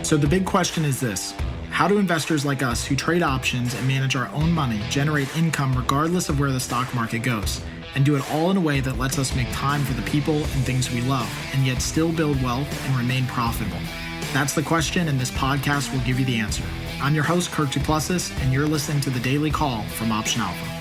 So the big question is this: how do investors like us who trade options and manage our own money generate income regardless of where the stock market goes, and do it all in a way that lets us make time for the people and things we love, and yet still build wealth and remain profitable? That's the question, and this podcast will give you the answer. I'm your host, Kirk Duplessis, and you're listening to the Daily Call from Option Alpha.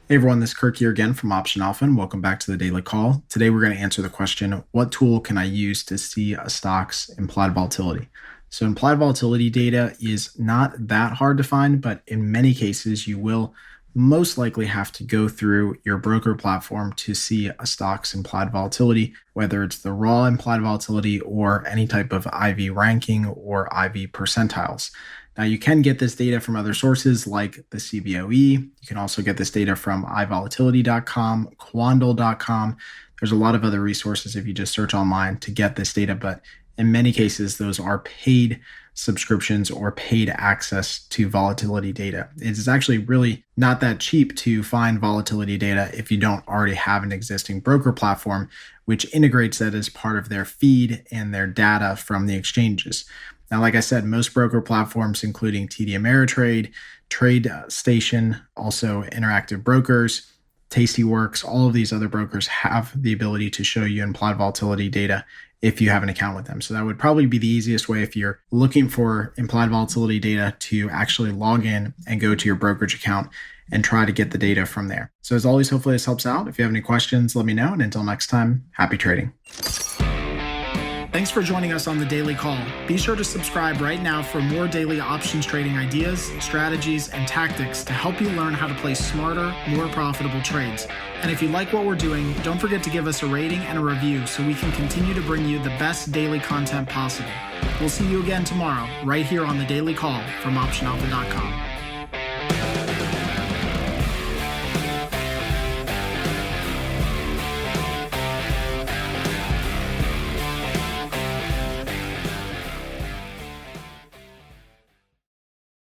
Hey everyone, this is Kirk here again from Option Alpha, and welcome back to the Daily Call. Today we're going to answer the question, what tool can I use to see a stock's implied volatility? So implied volatility data is not that hard to find, but in many cases you will most likely have to go through your broker platform to see a stock's implied volatility, whether it's the raw implied volatility or any type of IV ranking or IV percentiles. Now, you can get this data from other sources like the CBOE. You can also get this data from iVolatility.com, Quandl.com. There's a lot of other resources if you just search online to get this data, but in many cases, those are paid subscriptions or paid access to volatility data. It's actually really not that cheap to find volatility data if you don't already have an existing broker platform, which integrates that as part of their feed and their data from the exchanges. Now, like I said, most broker platforms, including TD Ameritrade, TradeStation, also Interactive Brokers, Tastyworks, all of these other brokers have the ability to show you implied volatility data if you have an account with them. So that would probably be the easiest way if you're looking for implied volatility data to actually log in and go to your brokerage account and try to get the data from there. So as always, hopefully this helps out. If you have any questions, let me know. And until next time, happy trading. Thanks for joining us on the Daily Call. Be sure to subscribe right now for more daily options trading ideas, strategies, and tactics to help you learn how to place smarter, more profitable trades. And if you like what we're doing, don't forget to give us a rating and a review so we can continue to bring you the best daily content possible. We'll see you again tomorrow, right here on the Daily Call from OptionAlpha.com.